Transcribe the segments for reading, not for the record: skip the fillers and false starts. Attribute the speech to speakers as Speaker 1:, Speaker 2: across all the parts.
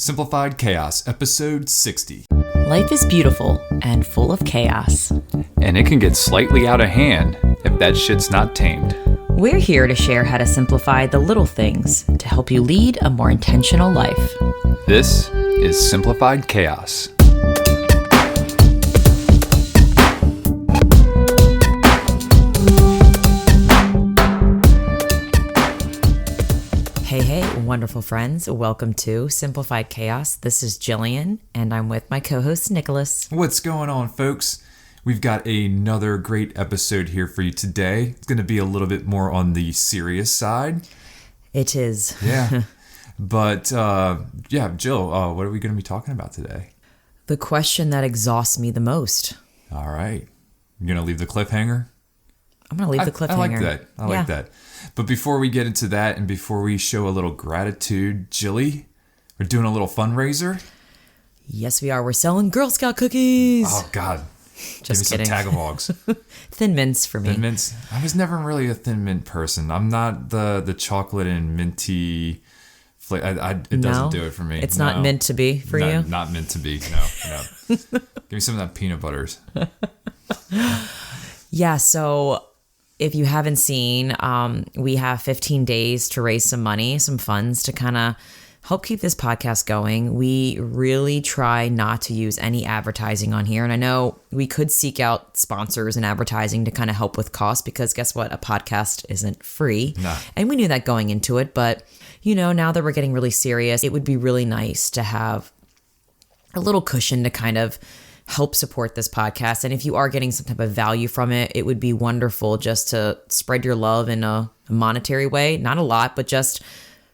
Speaker 1: Simplified Chaos, episode 60.
Speaker 2: Life is beautiful and full of chaos.
Speaker 1: And it can get slightly out of hand if that shit's not tamed.
Speaker 2: We're here to share how to simplify the little things to help you lead a more intentional life.
Speaker 1: This is Simplified Chaos.
Speaker 2: Hey, wonderful friends. Welcome to Simplified Chaos. This is Jillian, and I'm with my co-host, Nicholas.
Speaker 1: What's going on, folks? We've got another great episode here for you today. It's going to be a little bit more on the serious side.
Speaker 2: It is.
Speaker 1: Yeah. But, Jill, what are we going to be talking about today?
Speaker 2: The question that exhausts me the most.
Speaker 1: All right. You're going to leave the cliffhanger?
Speaker 2: I'm going to leave the cliffhanger.
Speaker 1: I like that. But before we get into that and before we show a little gratitude, Jilly, we're doing a little fundraiser.
Speaker 2: Yes, we are. We're selling Girl Scout cookies.
Speaker 1: Oh, God.
Speaker 2: Just
Speaker 1: Give me
Speaker 2: kidding.
Speaker 1: some Tagalogs.
Speaker 2: Thin mints for me.
Speaker 1: Thin mints. I was never really a thin mint person. I'm not the chocolate and minty flavor. It doesn't do it for me.
Speaker 2: It's not meant to be for you?
Speaker 1: Not meant to be. No. Give me some of that peanut butters.
Speaker 2: Yeah, so if you haven't seen, we have 15 days to raise some money, some funds to kind of help keep this podcast going. We really try not to use any advertising on here. And I know we could seek out sponsors and advertising to kind of help with costs because guess what? A podcast isn't free.
Speaker 1: No.
Speaker 2: And we knew that going into it. But, now that we're getting really serious, it would be really nice to have a little cushion to kind of help support this podcast. And if you are getting some type of value from it, it would be wonderful just to spread your love in a monetary way. Not a lot, but just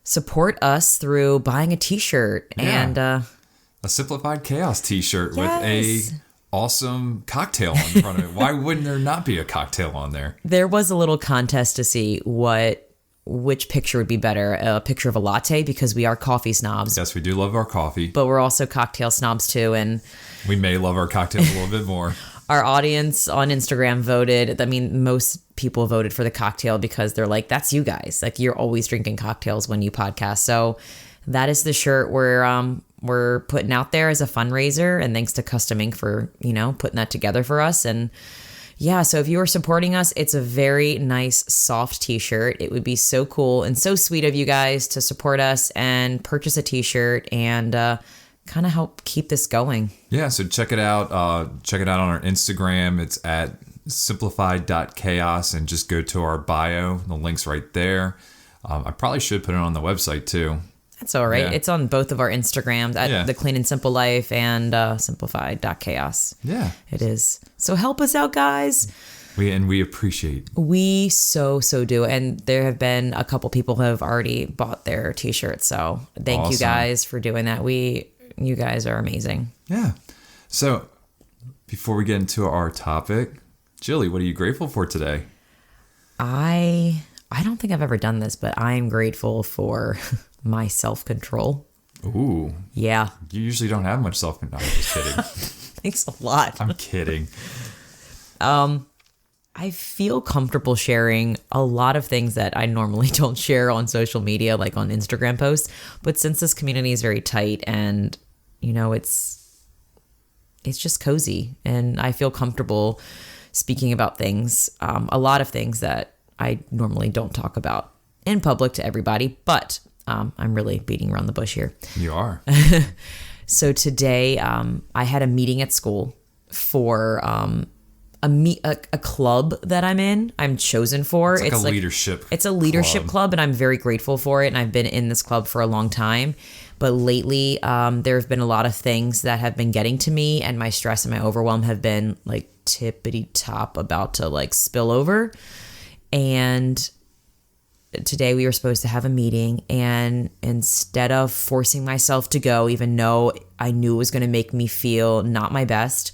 Speaker 2: support us through buying a t-shirt and
Speaker 1: a Simplified Chaos t-shirt with a awesome cocktail on front of it. Why wouldn't there not be a cocktail on there?
Speaker 2: There was a little contest to see which picture would be better, a picture of a latte, because we are coffee snobs.
Speaker 1: Yes, we do love our coffee.
Speaker 2: But we're also cocktail snobs too, and
Speaker 1: we may love our cocktails a little bit more.
Speaker 2: Our audience on Instagram voted. I mean, most people voted for the cocktail because they're like, that's you guys. Like, you're always drinking cocktails when you podcast. So that is the shirt we're putting out there as a fundraiser. And thanks to Custom Ink for, putting that together for us. And yeah, so if you are supporting us, it's a very nice, soft t-shirt. It would be so cool and so sweet of you guys to support us and purchase a t-shirt and kind of help keep this going.
Speaker 1: Yeah, so check it out. Check it out on our Instagram. It's at simplified.chaos and just go to our bio. The link's right there. I probably should put it on the website too.
Speaker 2: That's all right.
Speaker 1: Yeah.
Speaker 2: It's on both of our Instagrams at The Clean and Simple Life and simplified.chaos.
Speaker 1: Yeah.
Speaker 2: It is. So help us out, guys.
Speaker 1: We appreciate.
Speaker 2: We so do. And there have been a couple people who have already bought their t-shirts. So thank you guys for doing that. You guys are amazing.
Speaker 1: Yeah. So before we get into our topic, Jilly, what are you grateful for today?
Speaker 2: I don't think I've ever done this, but I'm grateful for my self-control.
Speaker 1: Ooh.
Speaker 2: Yeah.
Speaker 1: You usually don't have much self-control. I'm just kidding.
Speaker 2: Thanks a lot.
Speaker 1: I'm kidding.
Speaker 2: I feel comfortable sharing a lot of things that I normally don't share on social media, like on Instagram posts. But since this community is very tight and, it's just cozy and I feel comfortable speaking about things, a lot of things that I normally don't talk about in public to everybody. But I'm really beating around the bush here.
Speaker 1: You are.
Speaker 2: So today I had a meeting at school for a club that I'm chosen for.
Speaker 1: It's like a leadership.
Speaker 2: It's a leadership club, and I'm very grateful for it. And I've been in this club for a long time. But lately, there have been a lot of things that have been getting to me, and my stress and my overwhelm have been like tippity top about to like spill over. And today we were supposed to have a meeting, and instead of forcing myself to go, even though I knew it was going to make me feel not my best,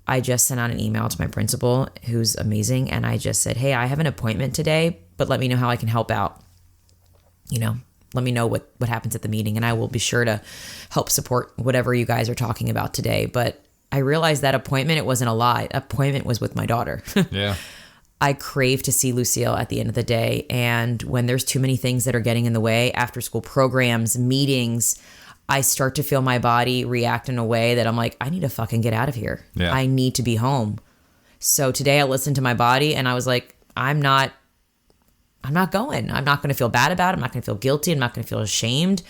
Speaker 2: I just sent out an email to my principal, who's amazing, and I just said, hey, I have an appointment today, but let me know how I can help out. Let me know what happens at the meeting, and I will be sure to help support whatever you guys are talking about today. But I realized that appointment, it wasn't a lie. Appointment was with my daughter.
Speaker 1: Yeah.
Speaker 2: I crave to see Lucille at the end of the day, and when there's too many things that are getting in the way, after school programs, meetings, I start to feel my body react in a way that I'm like, I need to fucking get out of here.
Speaker 1: Yeah.
Speaker 2: I need to be home. So today I listened to my body and I was like, I'm not going. I'm not going to feel bad about it. I'm not going to feel guilty. I'm not going to feel ashamed.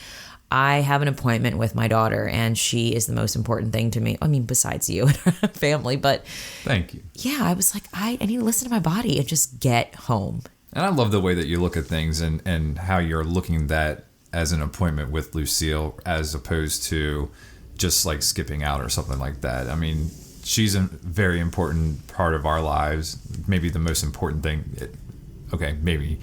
Speaker 2: I have an appointment with my daughter, and she is the most important thing to me. I mean, besides you and her family, but
Speaker 1: thank you.
Speaker 2: Yeah, I was like, I need to listen to my body and just get home.
Speaker 1: And I love the way that you look at things and how you're looking at that as an appointment with Lucille, as opposed to just like skipping out or something like that. I mean, she's a very important part of our lives. Maybe the most important thing. Maybe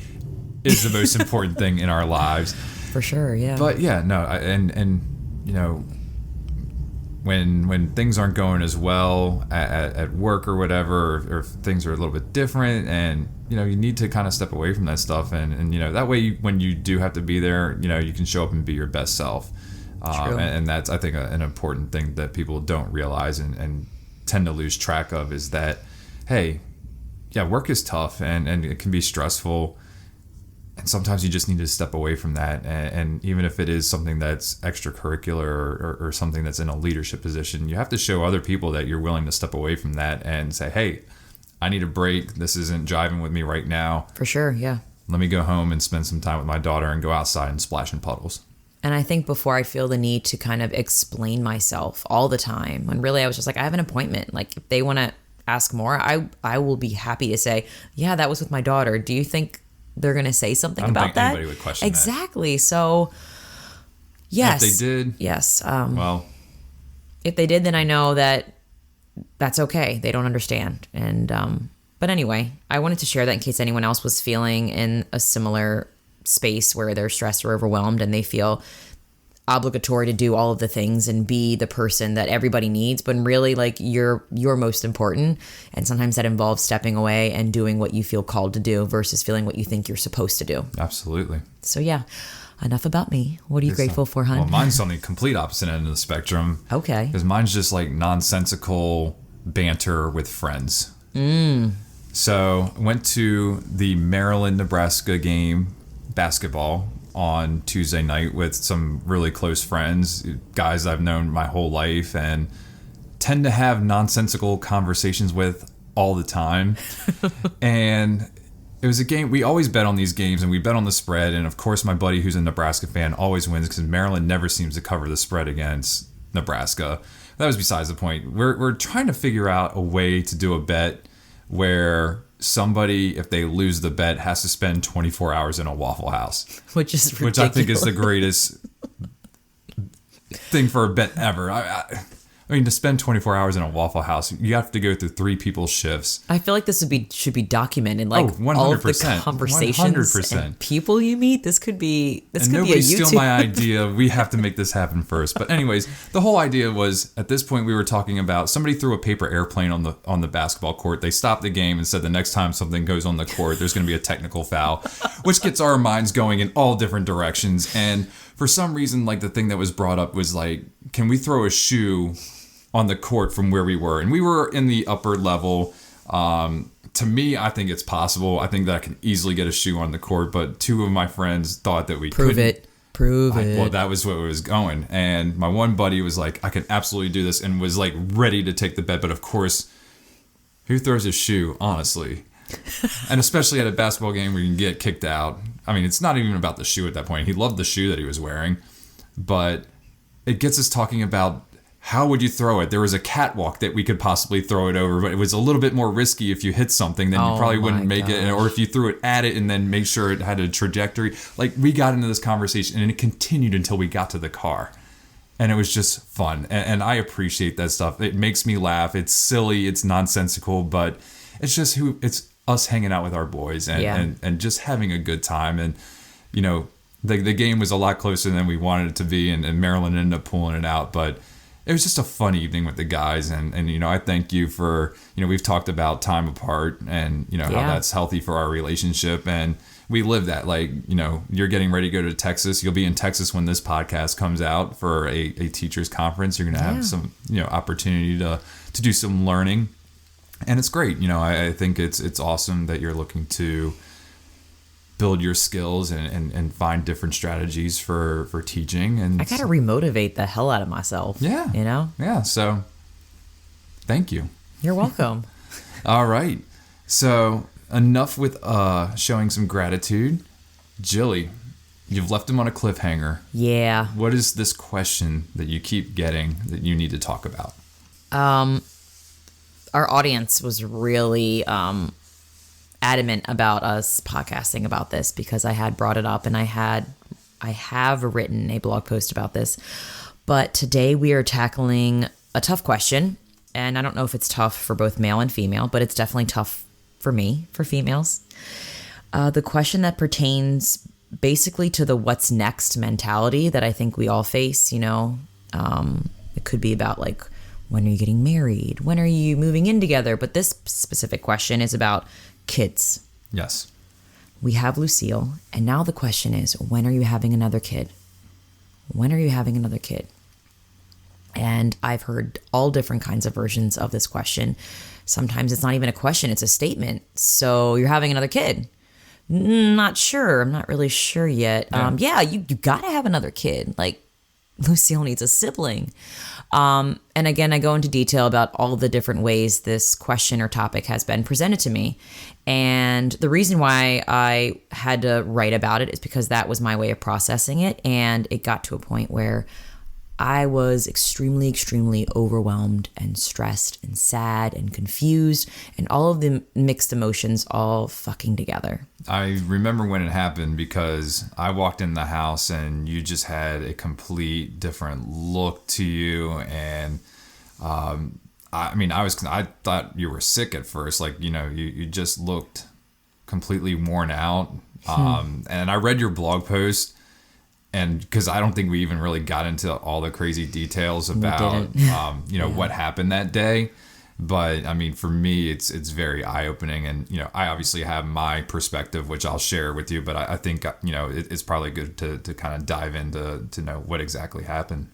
Speaker 1: is the most important thing in our lives.
Speaker 2: For sure, yeah.
Speaker 1: But yeah, no, and you know, when things aren't going as well at work or whatever, or if things are a little bit different, and you know, you need to kind of step away from that stuff, and you know, that way when you do have to be there, you know, you can show up and be your best self. And that's, I think, an important thing that people don't realize and tend to lose track of, is that, hey, yeah, work is tough and it can be stressful. And sometimes you just need to step away from that. And even if it is something that's extracurricular or something that's in a leadership position, you have to show other people that you're willing to step away from that and say, hey, I need a break. This isn't jiving with me right now.
Speaker 2: For sure, yeah.
Speaker 1: Let me go home and spend some time with my daughter and go outside and splash in puddles.
Speaker 2: And I think before I feel the need to kind of explain myself all the time, when really I was just like, I have an appointment. Like, if they want to ask more, I will be happy to say, yeah, that was with my daughter. Do you think they're going to say something about that?
Speaker 1: Anybody would question
Speaker 2: exactly. That. So, yes.
Speaker 1: If they did,
Speaker 2: yes.
Speaker 1: Well,
Speaker 2: if they did, then I know that that's okay. They don't understand. And, but anyway, I wanted to share that in case anyone else was feeling in a similar space where they're stressed or overwhelmed and they feel obligatory to do all of the things and be the person that everybody needs, but really, like, you're most important, and sometimes that involves stepping away and doing what you feel called to do versus feeling what you think you're supposed to do.
Speaker 1: Absolutely.
Speaker 2: So yeah, enough about me. What are you grateful for, hon?
Speaker 1: Well, mine's on the complete opposite end of the spectrum.
Speaker 2: Okay.
Speaker 1: Because mine's just like nonsensical banter with friends. So went to the Maryland-Nebraska game, basketball, on Tuesday night with some really close friends, guys I've known my whole life and tend to have nonsensical conversations with all the time. And it was a game, we always bet on these games, and we bet on the spread, and of course my buddy who's a Nebraska fan always wins because Maryland never seems to cover the spread against Nebraska. That was besides the point. We're trying to figure out a way to do a bet where somebody, if they lose the bet, has to spend 24 hours in a Waffle House,
Speaker 2: which is ridiculous.
Speaker 1: Which I think is the greatest thing for a bet ever. I mean, to spend 24 hours in a Waffle House, you have to go through 3 people's shifts.
Speaker 2: I feel like this should be documented. Like,
Speaker 1: 100%,
Speaker 2: all of the conversations
Speaker 1: 100%.
Speaker 2: and people you meet. This could be a YouTube.
Speaker 1: Nobody steal my idea. We have to make this happen first. But anyways, the whole idea was, at this point we were talking about, somebody threw a paper airplane on the basketball court. They stopped the game and said the next time something goes on the court, there's going to be a technical foul, which gets our minds going in all different directions. And for some reason, like, the thing that was brought up was like, can we throw a shoe on the court from where we were? And we were in the upper level. To me, I think it's possible. I think that I can easily get a shoe on the court, but 2 of my friends thought that we couldn't.
Speaker 2: Prove it.
Speaker 1: Well, that was what was going. And my one buddy was like, I can absolutely do this, and was like ready to take the bet. But of course, who throws a shoe, honestly? And especially at a basketball game where you can get kicked out. I mean, it's not even about the shoe at that point. He loved the shoe that he was wearing. But it gets us talking about, how would you throw it? There was a catwalk that we could possibly throw it over, but it was a little bit more risky. If you hit something, then you probably wouldn't make it. Or if you threw it at it and then make sure it had a trajectory. Like, we got into this conversation and it continued until we got to the car. And it was just fun. And I appreciate that stuff. It makes me laugh. It's silly. It's nonsensical, but it's just it's us hanging out with our boys and just having a good time. And, you know, the game was a lot closer than we wanted it to be, and Maryland ended up pulling it out. But it was just a fun evening with the guys, and you know, I thank you for, you know, we've talked about time apart and, you know, how that's healthy for our relationship, and we live that. Like, you know, you're getting ready to go to Texas. You'll be in Texas when this podcast comes out for a teachers conference. You're going to have some, you know, opportunity to do some learning, and it's great. You know, I think it's awesome that you're looking to build your skills and find different strategies for teaching. And
Speaker 2: I gotta remotivate the hell out of myself.
Speaker 1: Yeah.
Speaker 2: You know?
Speaker 1: Yeah. So thank you.
Speaker 2: You're welcome.
Speaker 1: All right. So enough with showing some gratitude. Jilly, you've left him on a cliffhanger.
Speaker 2: Yeah.
Speaker 1: What is this question that you keep getting that you need to talk about?
Speaker 2: Our audience was really adamant about us podcasting about this because I had brought it up and I have written a blog post about this. But today we are tackling a tough question, and I don't know if it's tough for both male and female, but it's definitely tough for me, for females. The question that pertains basically to the what's next mentality that I think we all face, you know. It could be about like, when are you getting married? When are you moving in together? But this specific question is about kids.
Speaker 1: Yes.
Speaker 2: We have Lucille, and now the question is, when are you having another kid? When are you having another kid? And I've heard all different kinds of versions of this question. Sometimes it's not even a question, it's a statement. So you're having another kid? Not sure. I'm not really sure yet.
Speaker 1: Yeah.
Speaker 2: You gotta have another kid. Like, Lucille needs a sibling. And again, I go into detail about all the different ways this question or topic has been presented to me. And the reason why I had to write about it is because that was my way of processing it. And it got to a point where I was extremely, extremely overwhelmed and stressed and sad and confused and all of the mixed emotions all fucking together.
Speaker 1: I remember when it happened because I walked in the house and you just had a complete different look to you. And I thought you were sick at first. Like, you know, you just looked completely worn out. And I read your blog post. And because I don't think we even really got into all the crazy details about, what happened that day. But I mean, for me, it's very eye opening. And, you know, I obviously have my perspective, which I'll share with you. But I think, you know, it's probably good to kind of dive into to know what exactly happened.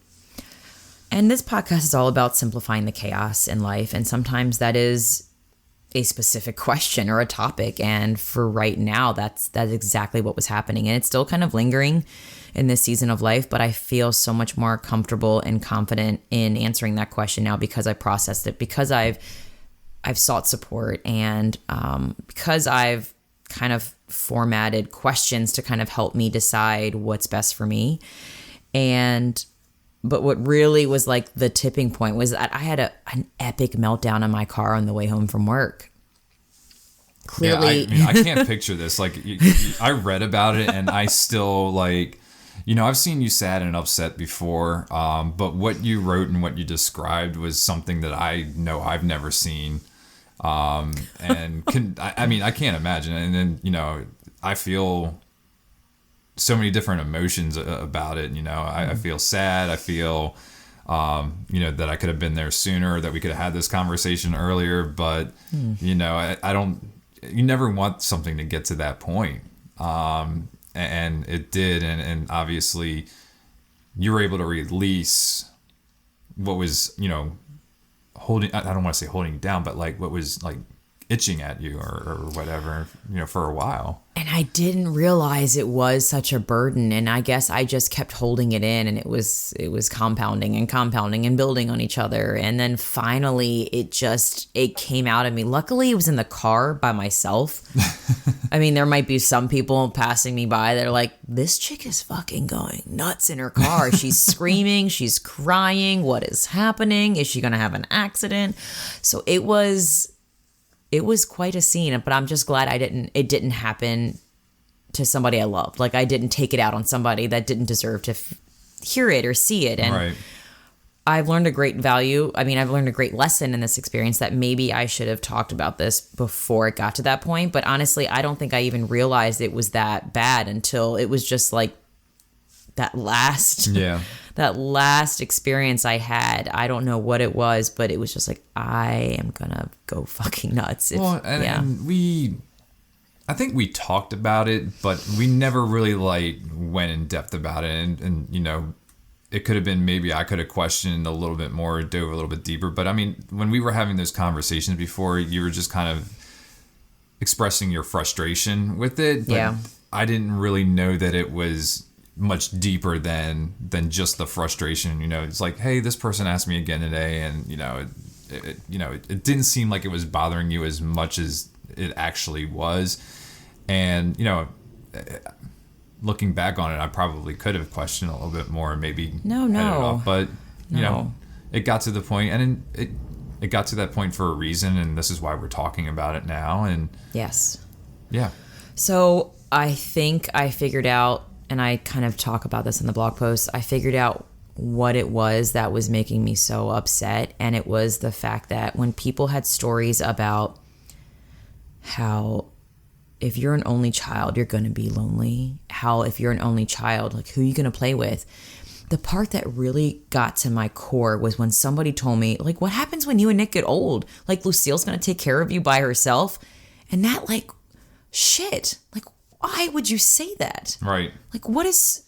Speaker 2: And this podcast is all about simplifying the chaos in life. And sometimes that is a specific question or a topic. And for right now, that's exactly what was happening. And it's still kind of lingering in this season of life, but I feel so much more comfortable and confident in answering that question now because I processed it, because I've sought support, and because I've kind of formatted questions to kind of help me decide what's best for me. But what really was like the tipping point was that I had an epic meltdown in my car on the way home from work. Clearly,
Speaker 1: yeah, I can't picture this. Like, I read about it and I still like. You know, I've seen you sad and upset before, but what you wrote and what you described was something that I know I've never seen. I can't imagine. And then, you know, I feel so many different emotions about it. You know, I feel sad. I feel, that I could have been there sooner, that we could have had this conversation earlier. But, you know, you never want something to get to that point. And it did, and obviously you were able to release what was, you know, holding, I don't want to say holding you down, but like what was like itching at you or whatever, you know, for a while.
Speaker 2: And I didn't realize it was such a burden. And I guess I just kept holding it in, and it was compounding and building on each other. And then finally it came out of me. Luckily it was in the car by myself. I mean, there might be some people passing me by that are like, this chick is fucking going nuts in her car. She's screaming, she's crying. What is happening? Is she going to have an accident? So it was quite a scene, but I'm just glad it didn't happen to somebody I loved. Like, I didn't take it out on somebody that didn't deserve to hear it or see it. And
Speaker 1: right.
Speaker 2: I've learned a great lesson in this experience that maybe I should have talked about this before it got to that point. But honestly, I don't think I even realized it was that bad until it was just like that last experience I had. I don't know what it was, but it was just like, I am gonna go fucking nuts.
Speaker 1: I think we talked about it, but we never really like went in depth about it. And you know, it could have been, maybe I could have questioned a little bit more, dove a little bit deeper. But I mean, when we were having those conversations before, you were just kind of expressing your frustration with it. But I didn't really know that it was much deeper than just the frustration. You know, it's like, hey, this person asked me again today, and it didn't seem like it was bothering you as much as it actually was. And looking back on it, I probably could have questioned a little bit more and maybe headed it off. But it got to the point, and it got to that point for a reason, and this is why we're talking about it now. And
Speaker 2: yes,
Speaker 1: yeah.
Speaker 2: So I think I figured out, and I kind of talk about this in the blog post, I figured out what it was that was making me so upset. And it was the fact that when people had stories about how if you're an only child, you're going to be lonely. How if you're an only child, like, who are you going to play with? The part that really got to my core was when somebody told me, like, what happens when you and Nick get old? Like, Lucille's going to take care of you by herself. And that, like, shit. Like, why would you say that?
Speaker 1: Right.
Speaker 2: Like, what is...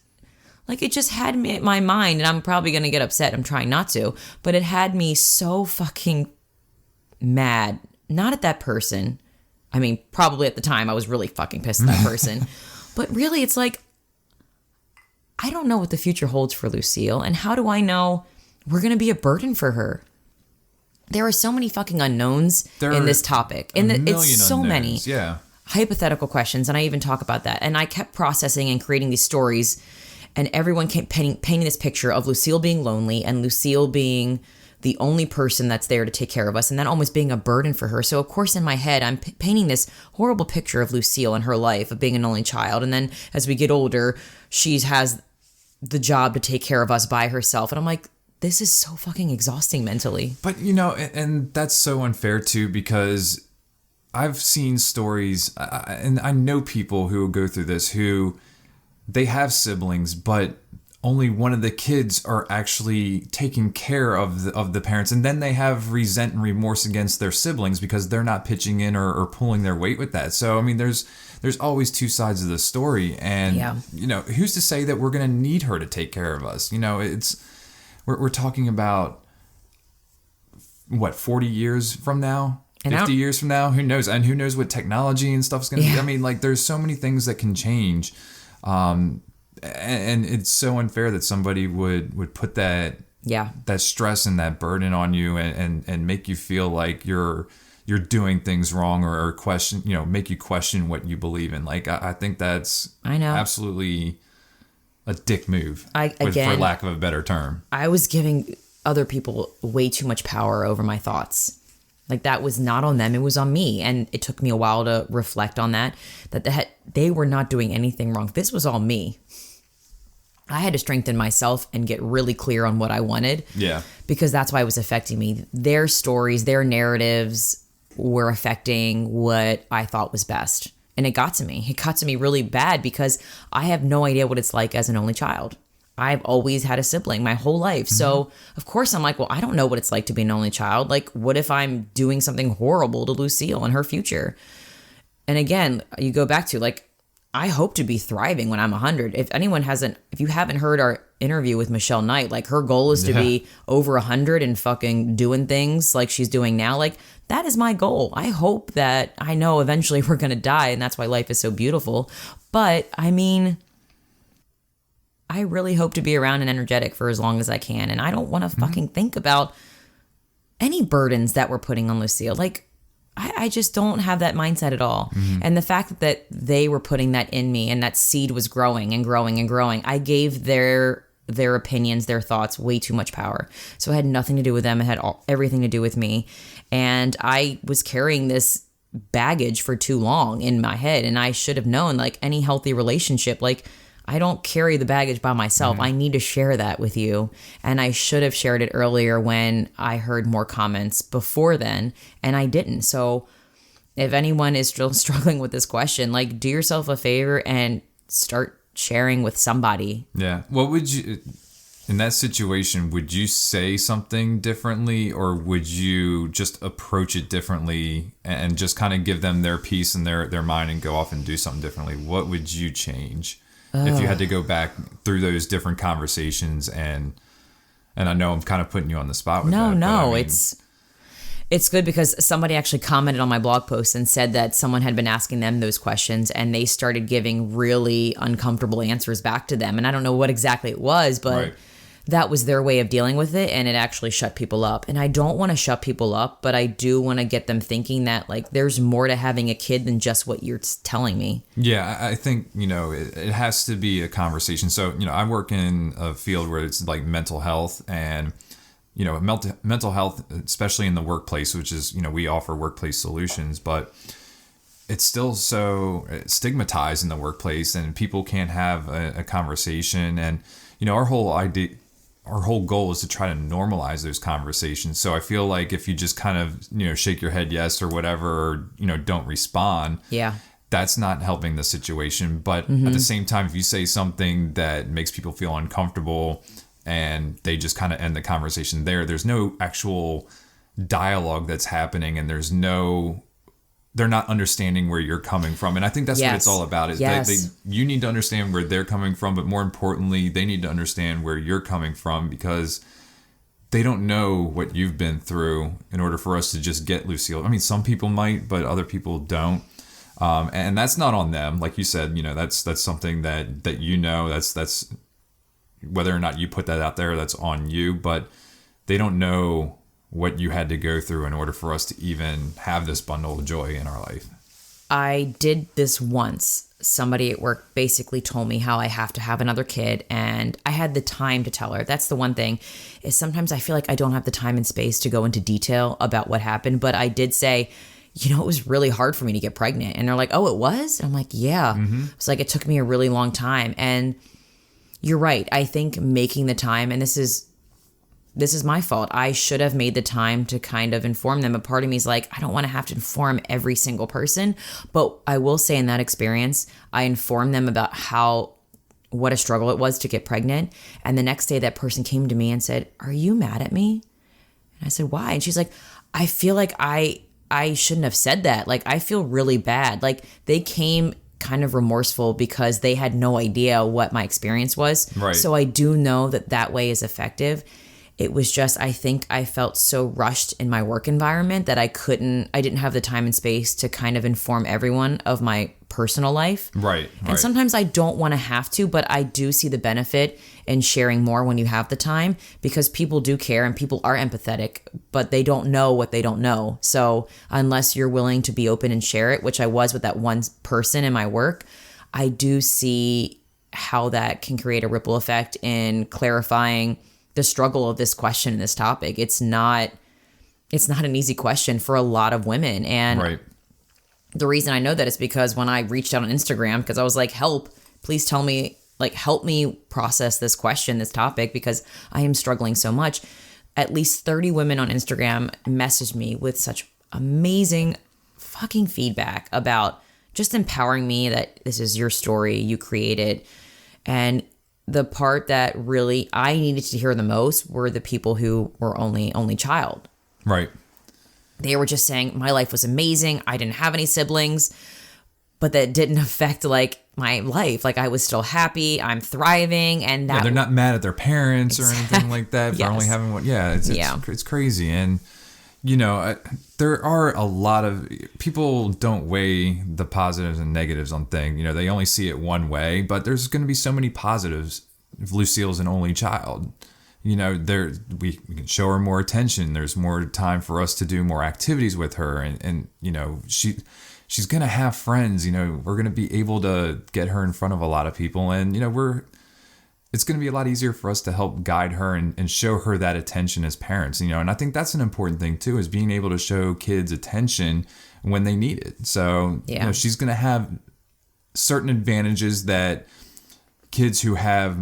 Speaker 2: Like, it just had me in my mind, and I'm probably going to get upset. I'm trying not to. But it had me so fucking mad. Not at that person. I mean, probably at the time, I was really fucking pissed at that person. But really, it's like, I don't know what the future holds for Lucille. And how do I know we're going to be a burden for her? There are so many fucking unknowns in this topic. And it's so many hypothetical questions. And I even talk about that. And I kept processing and creating these stories. And everyone kept painting this picture of Lucille being lonely and Lucille being the only person that's there to take care of us, and then almost being a burden for her. So, of course, in my head, I'm painting this horrible picture of Lucille and her life of being an only child. And then as we get older, she has the job to take care of us by herself. And I'm like, this is so fucking exhausting mentally.
Speaker 1: But, and that's so unfair, too, because I've seen stories, and I know people who go through this, who they have siblings, but only one of the kids are actually taking care of the parents, and then they have resent and remorse against their siblings because they're not pitching in or pulling their weight with that. So I mean, there's always two sides of the story, and who's to say that we're gonna need her to take care of us? We're talking about what, 40 years from now, 50 years from now, who knows? And who knows what technology and stuff's gonna be? I mean, like, there's so many things that can change. And it's so unfair that somebody would put that stress and that burden on you and make you feel like you're doing things wrong or question, make you question what you believe in. Like, I think that's absolutely a dick move, for lack of a better term. I was giving other people way too much power over my thoughts. Like, that was not on them, it was on me. And it took me a while to reflect on that they were not doing anything wrong. This was all me. I had to strengthen myself and get really clear on what I wanted. Yeah. Because that's why it was affecting me. Their stories, their narratives were affecting what I thought was best. And it got to me. It got to me really bad because I have no idea what it's like as an only child. I've always had a sibling my whole life. Mm-hmm. So, of course, I'm like, well, I don't know what it's like to be an only child. Like, what if I'm doing something horrible to Lucille and her future? And again, you go back to, like, I hope to be thriving when I'm 100. If you haven't heard our interview with Michelle Knight, like, her goal is to be over 100 and fucking doing things like she's doing now. Like, that is my goal. I hope that, I know eventually we're going to die, and that's why life is so beautiful. But, I mean, I really hope to be around and energetic for as long as I can. And I don't want to fucking think about any burdens that we're putting on Lucille. Like, I just don't have that mindset at all. Mm-hmm. And the fact that they were putting that in me and that seed was growing and growing and growing, I gave their opinions, their thoughts way too much power. So it had nothing to do with them. It had everything to do with me. And I was carrying this baggage for too long in my head. And I should have known, like, any healthy relationship, like, I don't carry the baggage by myself. I need to share that with you. And I should have shared it earlier when I heard more comments before then, and I didn't. So if anyone is still struggling with this question, like, do yourself a favor and start sharing with somebody. Yeah. What would you, in that situation, would you say something differently, or would you just approach it differently and just kind of give them their piece and their mind and go off and do something differently? What would you change? If you had to go back through those different conversations, and I know I'm kind of putting you on the spot with that. No,
Speaker 2: It's good because somebody actually commented on my blog post and said that someone had been asking them those questions and they started giving really uncomfortable answers back to them. And I don't know what exactly it was, but
Speaker 1: Right.
Speaker 2: that was their way of dealing with it, and it actually shut people up. And I don't want to shut people up, but I do want to get them thinking that like there's more to having a kid than just what you're telling me.
Speaker 1: Yeah, I think, it has to be a conversation. So, I work in a field where it's like mental health and, mental health, especially in the workplace, which is, we offer workplace solutions, but it's still so stigmatized in the workplace and people can't have a conversation. And, our whole goal is to try to normalize those conversations. So I feel like if you just kind of, shake your head yes or whatever, or, don't respond.
Speaker 2: Yeah.
Speaker 1: That's not helping the situation. But at the same time, if you say something that makes people feel uncomfortable and they just kind of end the conversation there's no actual dialogue that's happening and they're not understanding where you're coming from. And I think that's what it's all about. Is you need to understand where they're coming from, but more importantly, they need to understand where you're coming from because they don't know what you've been through in order for us to just get Lucille. I mean, some people might, but other people don't. And that's not on them. Like you said, that's something that that's whether or not you put that out there, that's on you, but they don't know what you had to go through in order for us to even have this bundle of joy in our life.
Speaker 2: I did this once. Somebody at work basically told me how I have to have another kid, and I had the time to tell her. That's the one thing, is sometimes I feel like I don't have the time and space to go into detail about what happened, but I did say, it was really hard for me to get pregnant. And they're like, oh, it was? And I'm like, yeah. It's like, it took me a really long time. And you're right. I think making the time, and this is my fault. I should have made the time to kind of inform them. A part of me is like, I don't want to have to inform every single person. But I will say in that experience, I informed them about what a struggle it was to get pregnant. And the next day that person came to me and said, are you mad at me? And I said, why? And she's like, I feel like I shouldn't have said that. Like, I feel really bad. Like, they came kind of remorseful because they had no idea what my experience was.
Speaker 1: Right.
Speaker 2: So I do know that way is effective. It was just, I think I felt so rushed in my work environment that I didn't have the time and space to kind of inform everyone of my personal life.
Speaker 1: Right.
Speaker 2: And sometimes I don't want to have to, but I do see the benefit in sharing more when you have the time, because people do care and people are empathetic, but they don't know what they don't know. So unless you're willing to be open and share it, which I was with that one person in my work, I do see how that can create a ripple effect in clarifying the struggle of this question and this topic. It's not an easy question for a lot of women. And the reason I know that is because when I reached out on Instagram, because I was like, help, please tell me, like, help me process this question, this topic, because I am struggling so much. At least 30 women on Instagram messaged me with such amazing fucking feedback about just empowering me that this is your story, you created. And the part that really I needed to hear the most were the people who were only child.
Speaker 1: Right.
Speaker 2: They were just saying, my life was amazing. I didn't have any siblings, but that didn't affect like my life. Like, I was still happy. I'm thriving. And that
Speaker 1: they're not mad at their parents or anything like that for only having one. Yeah. It's crazy. And, there are a lot of people don't weigh the positives and negatives on things. They only see it one way, but there's going to be so many positives if Lucille's an only child. We can show her more attention. There's more time for us to do more activities with her. And she's going to have friends. We're going to be able to get her in front of a lot of people. And, it's going to be a lot easier for us to help guide her and show her that attention as parents, and I think that's an important thing too, is being able to show kids attention when they need it. So, she's going to have certain advantages that kids who have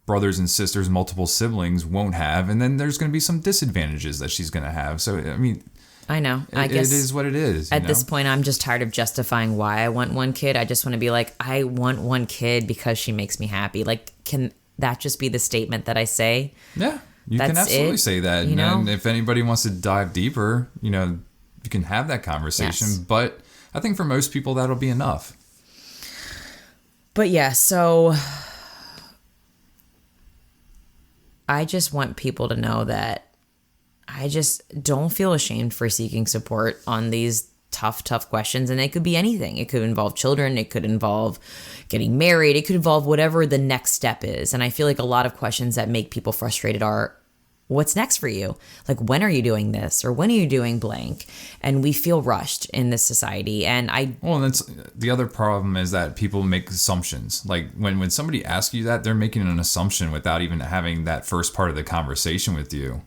Speaker 1: brothers and sisters, multiple siblings won't have. And then there's going to be some disadvantages that she's going to have. So, I mean,
Speaker 2: I know. I guess
Speaker 1: it is what it is.
Speaker 2: At this point, I'm just tired of justifying why I want one kid. I just want to be like, I want one kid because she makes me happy. Like, can that just be the statement that I say?
Speaker 1: Yeah, you can absolutely say that. And if anybody wants to dive deeper, you can have that conversation. Yes. But I think for most people, that'll be enough.
Speaker 2: But yeah, so I just want people to know that I just don't feel ashamed for seeking support on these tough questions. And it could be anything. It could involve children. It could involve getting married. It could involve whatever the next step is. And I feel like a lot of questions that make people frustrated are, what's next for you? Like, when are you doing this? Or when are you doing blank? And we feel rushed in this society. And
Speaker 1: that's the other problem, is that people make assumptions. Like when somebody asks you that, they're making an assumption without even having that first part of the conversation with you.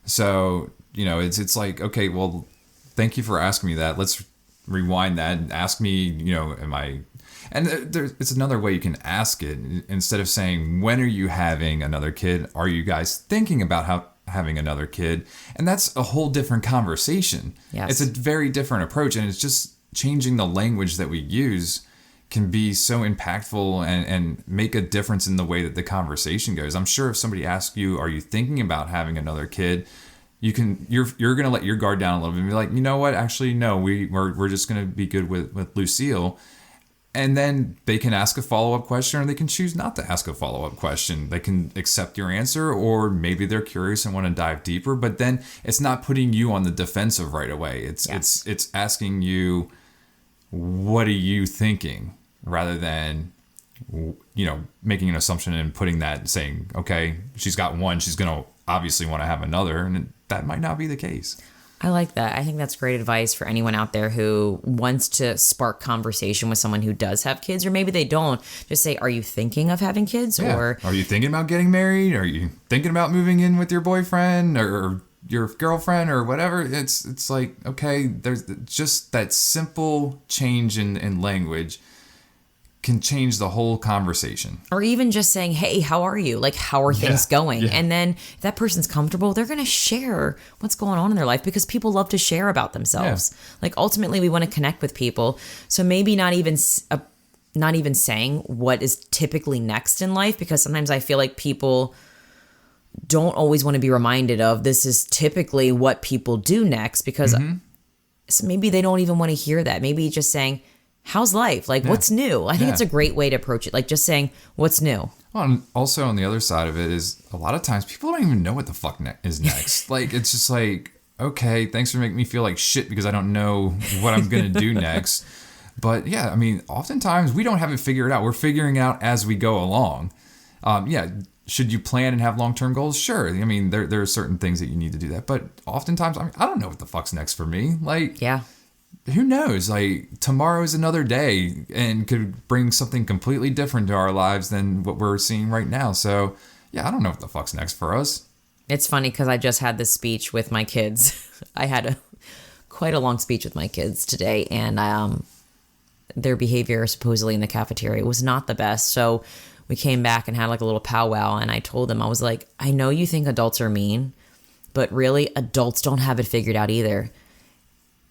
Speaker 1: So, it's like, okay, well, thank you for asking me that. Let's rewind that and ask me, am I... And it's another way you can ask it. Instead of saying, when are you having another kid? Are you guys thinking about having another kid? And that's a whole different conversation.
Speaker 2: Yes.
Speaker 1: It's a very different approach. And it's just changing the language that we use can be so impactful and make a difference in the way that the conversation goes. I'm sure if somebody asks you, are you thinking about having another kid? You're going to let your guard down a little bit and be like, you know what? Actually, no, we're just going to be good with Lucille. And then they can ask a follow-up question, or they can choose not to ask a follow-up question. They can accept your answer, or maybe they're curious and want to dive deeper. But then it's not putting you on the defensive right away. It's asking you, what are you thinking, rather than making an assumption and putting that, saying, okay, she's got one, she's going to obviously want to have another, and that might not be the case.
Speaker 2: I like that. I think that's great advice for anyone out there who wants to spark conversation with someone who does have kids, or maybe they don't. Just say, are you thinking of having kids?
Speaker 1: Yeah.
Speaker 2: Or
Speaker 1: are you thinking about getting married? Are you thinking about moving in with your boyfriend or your girlfriend or whatever? It's like, okay, there's just that simple change in language can change the whole conversation.
Speaker 2: Or even just saying, hey, how are you? Like, how are things going?
Speaker 1: Yeah.
Speaker 2: And then if that person's comfortable, they're going to share what's going on in their life, because people love to share about themselves. Yeah. Like, ultimately, we want to connect with people. So maybe not even saying what is typically next in life, because sometimes I feel like people don't always want to be reminded of this is typically what people do next, because so maybe they don't even want to hear that. Maybe just saying, how's life? Like, what's new? I think it's a great way to approach it. Like, just saying, what's new?
Speaker 1: Well, and also on the other side of it is, a lot of times people don't even know what the fuck is next. Like, it's just like, okay, thanks for making me feel like shit because I don't know what I'm going to do next. But yeah, I mean, oftentimes we don't have it figured out. We're figuring it out as we go along. Should you plan and have long-term goals? Sure. I mean, there are certain things that you need to do that. But oftentimes, I don't know what the fuck's next for me. Like, who knows? Like, tomorrow is another day and could bring something completely different to our lives than what we're seeing right now. So, yeah, I don't know what the fuck's next for us.
Speaker 2: It's funny because I just had this speech with my kids. I had quite a long speech with my kids today, and their behavior supposedly in the cafeteria was not the best. So we came back and had like a little powwow, and I told them, I was like, I know you think adults are mean, but really adults don't have it figured out either.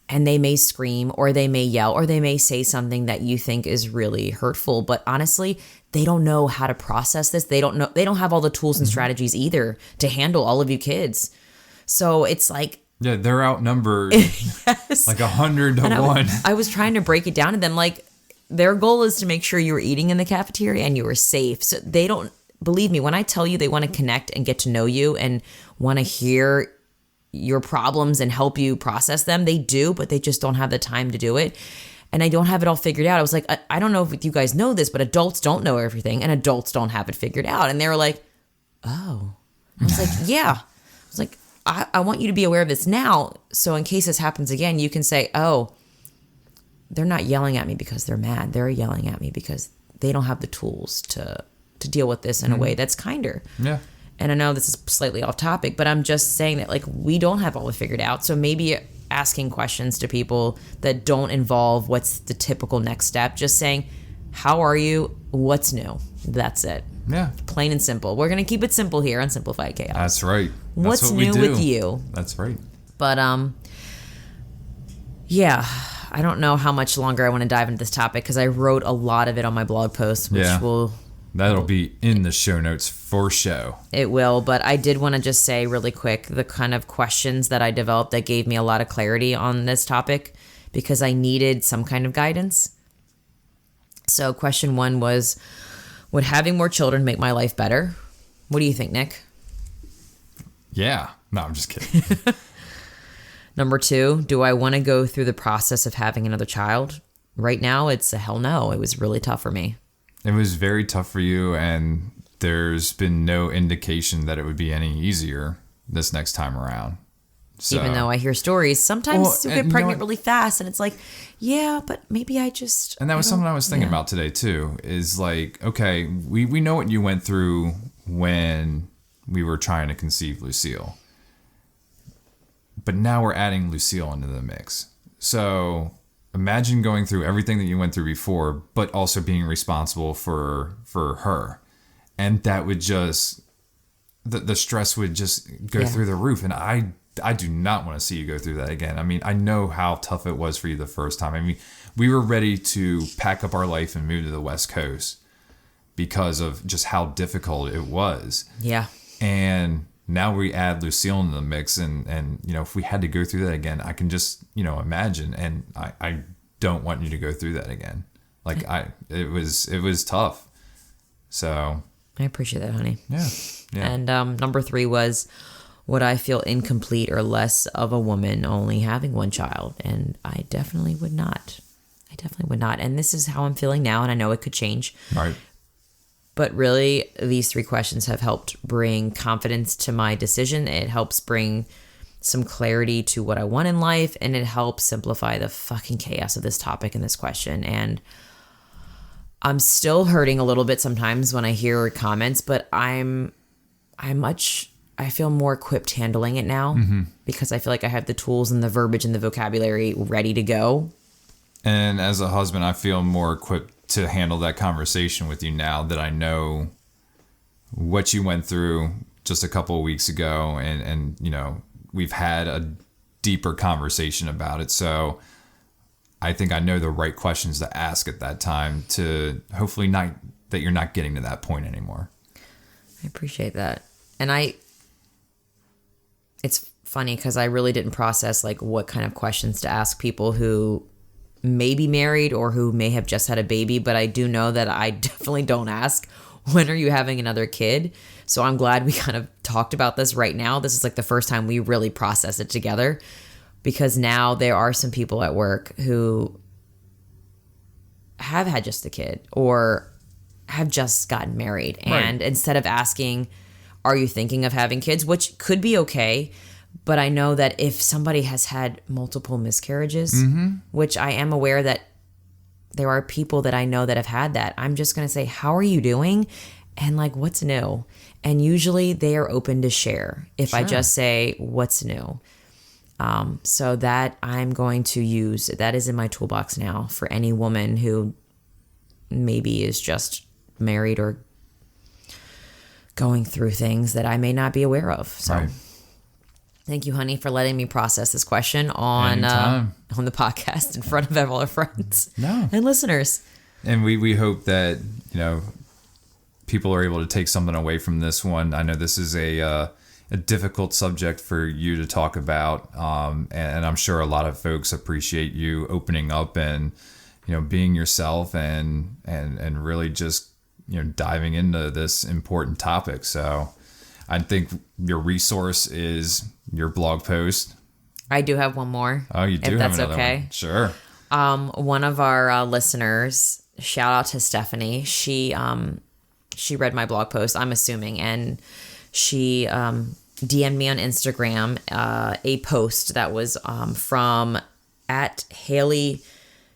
Speaker 2: And they may scream, or they may yell, or they may say something that you think is really hurtful. But honestly, they don't know how to process this. They don't know. They don't have all the tools and strategies either to handle all of you kids. So it's like,
Speaker 1: yeah, they're outnumbered like 100 to 1.
Speaker 2: I was trying to break it down to them. Like, their goal is to make sure you were eating in the cafeteria and you were safe. So they don't, believe me, when I tell you they want to connect and get to know you and want to hear your problems and help you process them, they do, but they just don't have the time to do it. And I don't have it all figured out. I was like, I don't know if you guys know this, but adults don't know everything, and adults don't have it figured out. And they were like, oh. I was like, yeah. I was like, I want you to be aware of this now, so in case this happens again, you can say, oh, they're not yelling at me because they're mad. They're yelling at me because they don't have the tools to deal with this in a way that's kinder.
Speaker 1: Yeah.
Speaker 2: And I know this is slightly off topic, but I'm just saying that, like, we don't have all it figured out. So maybe asking questions to people that don't involve what's the typical next step, just saying, how are you? What's new? That's it.
Speaker 1: Yeah.
Speaker 2: Plain and simple. We're going to keep it simple here on Simplified Chaos.
Speaker 1: That's right. That's
Speaker 2: what's
Speaker 1: what we
Speaker 2: new
Speaker 1: do.
Speaker 2: with you?
Speaker 1: That's right.
Speaker 2: But, yeah, I don't know how much longer I want to dive into this topic because I wrote a lot of it on my blog post, which will...
Speaker 1: That'll be in the show notes for show.
Speaker 2: It will, but I did want to just say really quick the kind of questions that I developed that gave me a lot of clarity on this topic because I needed some kind of guidance. So question 1 was, would having more children make my life better? What do you think, Nick?
Speaker 1: Yeah. No, I'm just kidding.
Speaker 2: Number 2, do I want to go through the process of having another child? Right now, it's a hell no. It was really tough for me.
Speaker 1: It was very tough for you, and there's been no indication that it would be any easier this next time around. So,
Speaker 2: even though I hear stories, sometimes you get
Speaker 1: you know
Speaker 2: pregnant
Speaker 1: what?
Speaker 2: really fast, and it's like, yeah, but maybe I just...
Speaker 1: And that was something I was thinking about today, too, is like, okay, we know what you went through when we were trying to conceive Lucille. But now we're adding Lucille into the mix. So imagine going through everything that you went through before, but also being responsible for her. And that would just, the stress would just go through the roof. And I do not want to see you go through that again. I mean, I know how tough it was for you the first time. I mean, we were ready to pack up our life and move to the West Coast because of just how difficult it was.
Speaker 2: Yeah.
Speaker 1: And now we add Lucille into the mix, and you know, if we had to go through that again, I can just, you know, imagine, and I don't want you to go through that again. Like it was tough. So
Speaker 2: I appreciate that, honey.
Speaker 1: yeah.
Speaker 2: And number 3 was, would I feel incomplete or less of a woman only having one child? And I definitely would not. And this is how I'm feeling now, and I know it could change.
Speaker 1: Right.
Speaker 2: But really, these 3 questions have helped bring confidence to my decision. It helps bring some clarity to what I want in life, and it helps simplify the fucking chaos of this topic and this question. And I'm still hurting a little bit sometimes when I hear comments, but I feel more equipped handling it now because I feel like I have the tools and the verbiage and the vocabulary ready to go.
Speaker 1: And as a husband, I feel more equipped to handle that conversation with you now that I know what you went through just a couple of weeks ago, and you know, we've had a deeper conversation about it. So I think I know the right questions to ask at that time to hopefully not that you're not getting to that point anymore.
Speaker 2: I appreciate that. And it's funny because I really didn't process like what kind of questions to ask people who may be married or who may have just had a baby, but I do know that I definitely don't ask, when are you having another kid? So I'm glad we kind of talked about this right now. This is like the first time we really process it together, because now there are some people at work who have had just a kid or have just gotten married. And instead of asking, are you thinking of having kids, which could be okay, but I know that if somebody has had multiple miscarriages, which I am aware that there are people that I know that have had that, I'm just going to say, how are you doing? And like, what's new? And usually they are open to share if I just say, what's new? So that I'm going to use, that is in my toolbox now for any woman who maybe is just married or going through things that I may not be aware of. So thank you, honey, for letting me process this question on the podcast in front of all our friends and listeners.
Speaker 1: And we hope that, you know, people are able to take something away from this one. I know this is a difficult subject for you to talk about, and I'm sure a lot of folks appreciate you opening up and, you know, being yourself and really just, you know, diving into this important topic. So I think your resource is your blog post. I do have one more. Oh, you do have another one. Sure. One of our listeners, shout out to Stephanie. She read my blog post, I'm assuming, and she DM'd me on Instagram a post that was from @Haley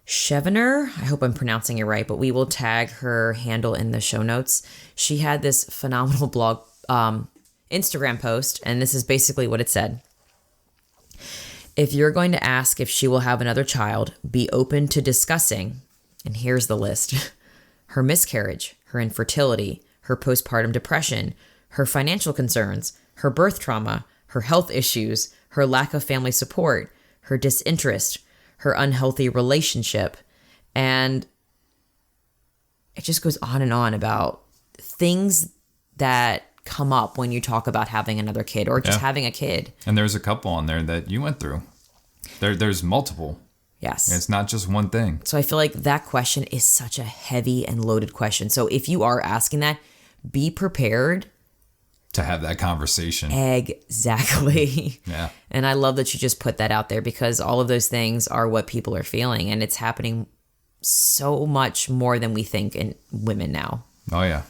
Speaker 1: Chevener. I hope I'm pronouncing it right, but we will tag her handle in the show notes. She had this phenomenal blog Instagram post, and this is basically what it said. If you're going to ask if she will have another child, be open to discussing, and here's the list: her miscarriage, her infertility, her postpartum depression, her financial concerns, her birth trauma, her health issues, her lack of family support, her disinterest, her unhealthy relationship. And it just goes on and on about things that come up when you talk about having another kid or just having a kid. And there's a couple on there that you went through. There's multiple. Yes. It's not just one thing. So I feel like that question is such a heavy and loaded question. So if you are asking that, be prepared to have that conversation.
Speaker 2: Exactly.
Speaker 1: Yeah.
Speaker 2: And I love that you just put that out there, because all of those things are what people are feeling, and it's happening so much more than we think in women now.
Speaker 1: Oh yeah.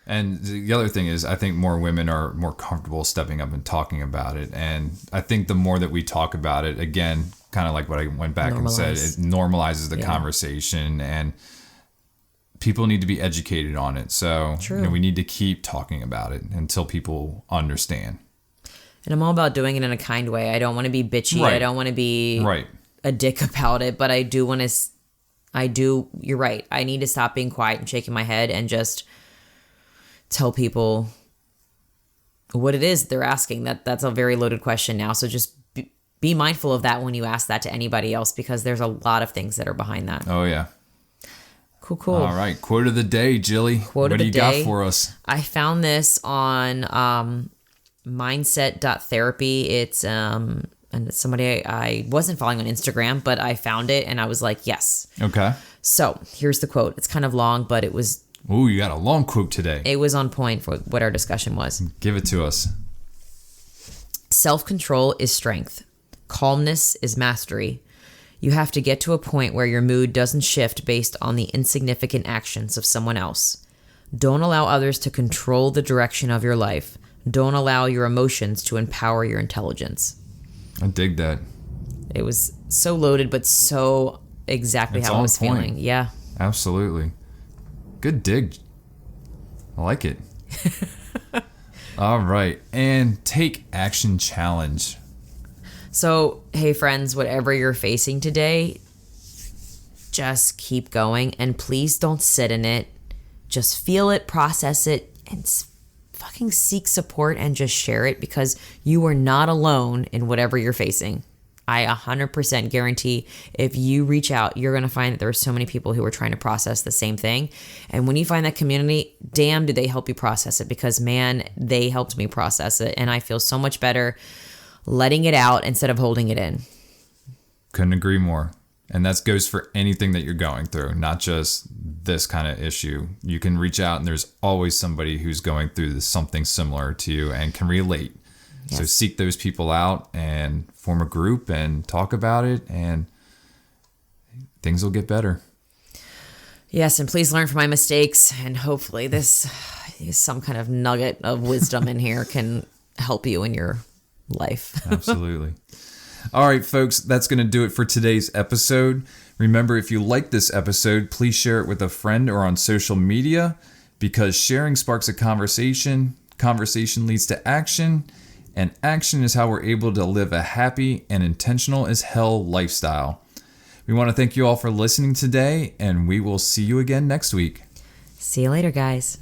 Speaker 1: And the other thing is, I think more women are more comfortable stepping up and talking about it. And I think the more that we talk about it, again, kind of like what I went back and said, it normalizes the conversation, and people need to be educated on it. So we need to keep talking about it until people understand.
Speaker 2: And I'm all about doing it in a kind way. I don't want to be bitchy.
Speaker 1: Right.
Speaker 2: I don't want to be a dick about it, but I do want to, you're right. I need to stop being quiet and shaking my head and just tell people what it is they're asking. That's a very loaded question now. So just be mindful of that when you ask that to anybody else, because there's a lot of things that are behind that.
Speaker 1: Oh yeah.
Speaker 2: Cool.
Speaker 1: All right. Quote of the day, Jilly. What do you got for us?
Speaker 2: I found this on mindset.therapy. It's and it's somebody I wasn't following on Instagram, but I found it and I was like, yes.
Speaker 1: Okay.
Speaker 2: So here's the quote. It's kind of long, but it was...
Speaker 1: Ooh, you got a long quote today.
Speaker 2: It was on point for what our discussion was.
Speaker 1: Give it to us.
Speaker 2: Self-control is strength. Calmness is mastery. You have to get to a point where your mood doesn't shift based on the insignificant actions of someone else. Don't allow others to control the direction of your life. Don't allow your emotions to empower your intelligence.
Speaker 1: I dig that.
Speaker 2: It was so loaded, but so exactly how I was feeling. Yeah.
Speaker 1: Absolutely. Good dig. I like it. All right. And take action challenge.
Speaker 2: So, hey friends, whatever you're facing today, just keep going, and please don't sit in it. Just feel it, process it, and fucking seek support and just share it, because you are not alone in whatever you're facing. I 100% guarantee if you reach out, you're going to find that there are so many people who are trying to process the same thing. And when you find that community, damn, do they help you process it, because man, they helped me process it. And I feel so much better letting it out instead of holding it in.
Speaker 1: Couldn't agree more. And that goes for anything that you're going through, not just this kind of issue. You can reach out, and there's always somebody who's going through something similar to you and can relate. Yes. So seek those people out and form a group and talk about it, and things will get better.
Speaker 2: Yes, and please learn from my mistakes, and hopefully this is some kind of nugget of wisdom in here can help you in your life.
Speaker 1: Absolutely. All right, folks, that's going to do it for today's episode. Remember, if you like this episode, please share it with a friend or on social media, because sharing sparks a conversation. Conversation leads to action, and action is how we're able to live a happy and intentional as hell lifestyle. We want to thank you all for listening today, and we will see you again next week.
Speaker 2: See you later, guys.